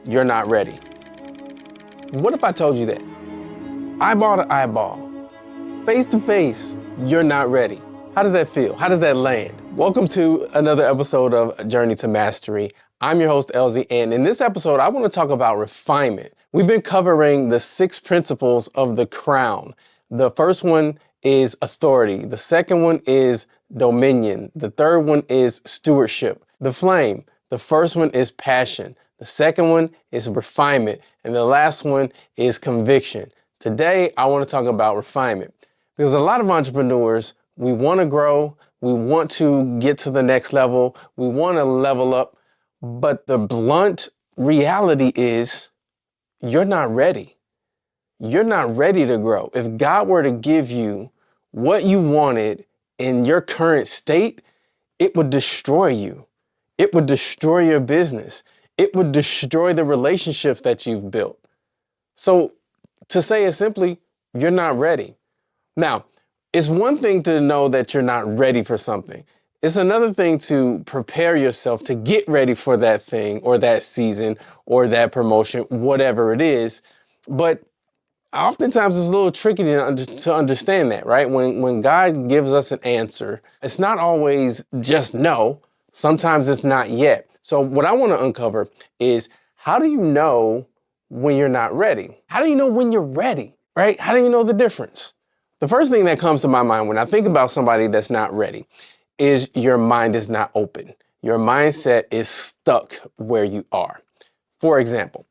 you're not ready. What if I told you that? Eyeball to eyeball, face to face, you're not ready. How does that feel? How does that land? Welcome to another episode of Journey to Mastery. I'm your host, Elsie, and in this episode, I want to talk about refinement. We've been covering the 6 principles of the crown. The first one is authority. The second one is dominion. The third one is stewardship. The flame. The first one is passion. The second one is refinement. And the last one is conviction. Today, I want to talk about refinement because a lot of entrepreneurs, we want to grow, we want to get to the next level, we want to level up, but the blunt reality is you're not ready. You're not ready to grow. If God were to give you what you wanted in your current state, it would destroy you. It would destroy your business. It would destroy the relationships that you've built. So to say it simply, you're not ready. Now, it's one thing to know that you're not ready for something. It's another thing to prepare yourself to get ready for that thing or that season or that promotion, whatever it is. But oftentimes it's a little tricky to understand that, right? When God gives us an answer, it's not always just no. Sometimes it's not yet. So what I want to uncover is, how do you know when you're not ready? How do you know when you're ready, right? How do you know the difference? The first thing that comes to my mind when I think about somebody that's not ready is your mind is not open. Your mindset is stuck where you are. For example,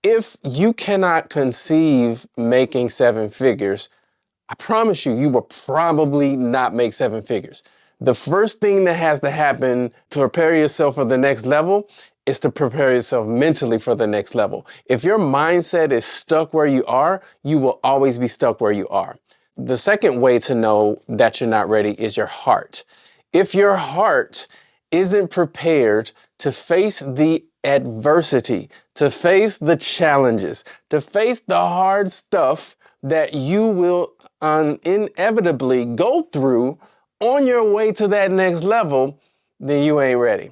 if you cannot conceive making 7 figures, I promise you, you will probably not make 7 figures. The first thing that has to happen to prepare yourself for the next level is to prepare yourself mentally for the next level. If your mindset is stuck where you are, you will always be stuck where you are. The second way to know that you're not ready is your heart. If your heart isn't prepared to face the adversity, to face the challenges, to face the hard stuff that you will inevitably go through on your way to that next level, then you ain't ready.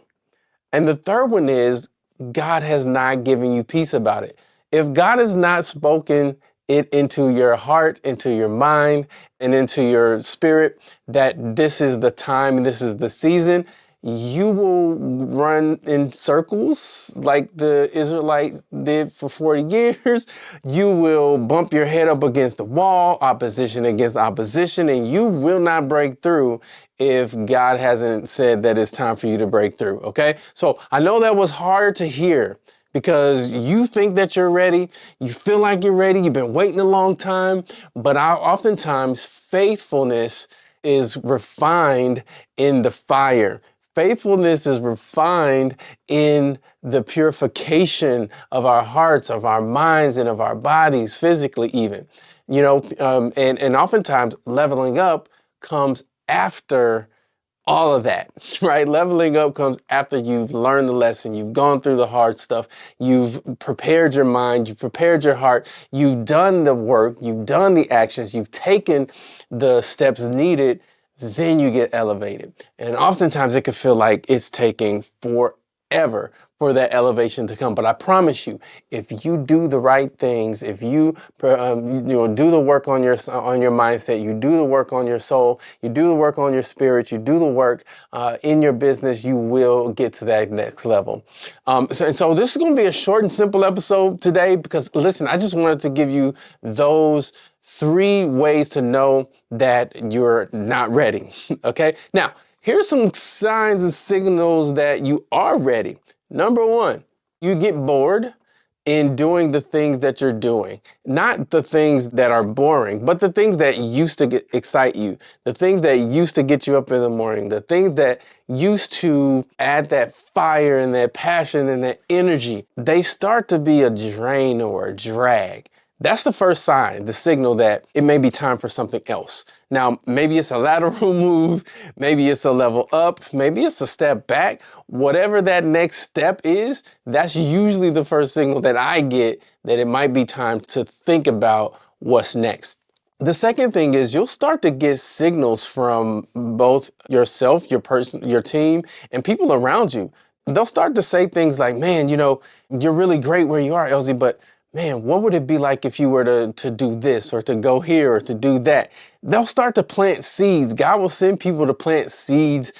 And the third one is, God has not given you peace about it. If God has not spoken it into your heart, into your mind, and into your spirit that this is the time and this is the season, you will run in circles like the Israelites did for 40 years. You will bump your head up against the wall, opposition against opposition, and you will not break through if God hasn't said that it's time for you to break through, okay? So I know that was hard to hear because you think that you're ready, you feel like you're ready, you've been waiting a long time, but oftentimes faithfulness is refined in the fire. Faithfulness is refined in the purification of our hearts, of our minds, and of our bodies, physically even. And oftentimes leveling up comes after all of that, right? Leveling up comes after you've learned the lesson, you've gone through the hard stuff, you've prepared your mind, you've prepared your heart, you've done the work, you've done the actions, you've taken the steps needed, then you get elevated. And oftentimes it can feel like it's taking forever for that elevation to come. But I promise you, if you do the right things, if you do the work on your mindset, you do the work on your soul, you do the work on your spirit, you do the work in your business, you will get to that next level. So this is going to be a short and simple episode today because, listen, I just wanted to give you those 3 ways to know that you're not ready. Okay. Now, here's some signs and signals that you are ready. Number 1, you get bored in doing the things that you're doing, not the things that are boring, but the things that used to excite you, the things that used to get you up in the morning, the things that used to add that fire and that passion and that energy. They start to be a drain or a drag. That's the first sign, the signal that it may be time for something else. Now, maybe it's a lateral move, maybe it's a level up, maybe it's a step back. Whatever that next step is, that's usually the first signal that I get that it might be time to think about what's next. The second thing is you'll start to get signals from both yourself, your person, your team, and people around you they'll start to say things like, man, you're really great where you are, Elsie, but man, what would it be like if you were to do this or to go here or to do that? They'll start to plant seeds. God will send people to plant seeds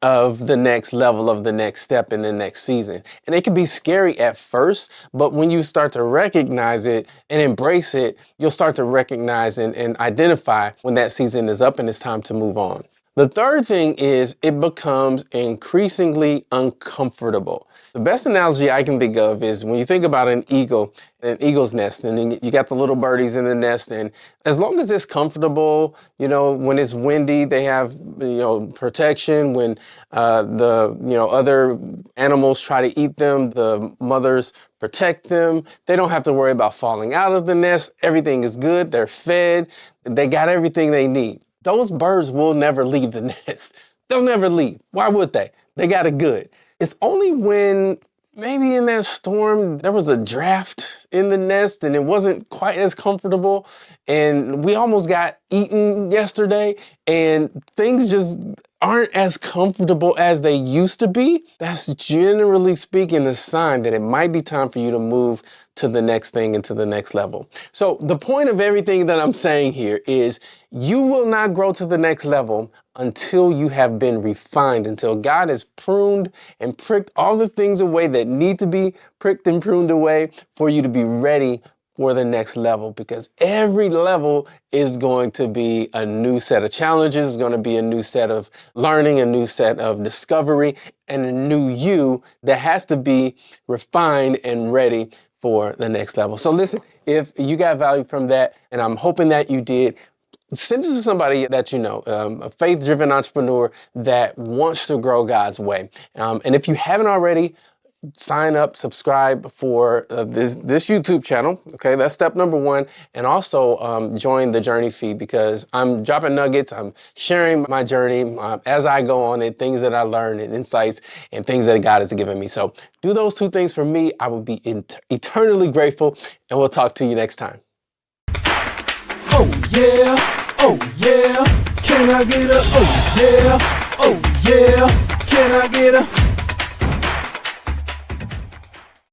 of the next level, of the next step in the next season. And it can be scary at first, but when you start to recognize it and embrace it, you'll start to recognize and identify when that season is up and it's time to move on. The third thing is it becomes increasingly uncomfortable. The best analogy I can think of is when you think about an eagle's nest, and you got the little birdies in the nest, and as long as it's comfortable, when it's windy, they have, protection. When other animals try to eat them, the mothers protect them. They don't have to worry about falling out of the nest. Everything is good. They're fed. They got everything they need. Those birds will never leave the nest. They'll never leave. Why would they? They got it good. It's only when maybe in that storm there was a draft in the nest and it wasn't quite as comfortable and we almost got eaten yesterday and things just aren't as comfortable as they used to be. That's generally speaking a sign that it might be time for you to move to the next thing and to the next level. So the point of everything that I'm saying here is you will not grow to the next level until you have been refined, until God has pruned and pricked all the things away that need to be pricked and pruned away for you to be ready for the next level, because every level is going to be a new set of challenges, it's going to be a new set of learning, a new set of discovery, and a new you that has to be refined and ready for the next level. So listen, if you got value from that, and I'm hoping that you did, send it to somebody that you know, a faith-driven entrepreneur that wants to grow God's way. And if you haven't already, sign up, subscribe for this YouTube channel. Okay, that's step number one. And also join the Journey feed, because I'm dropping nuggets. I'm sharing my journey as I go on, and things that I learn and insights and things that God has given me. So do those two things for me. I will be eternally grateful, and we'll talk to you next time. Oh yeah, oh yeah, can I get a oh yeah, can I get a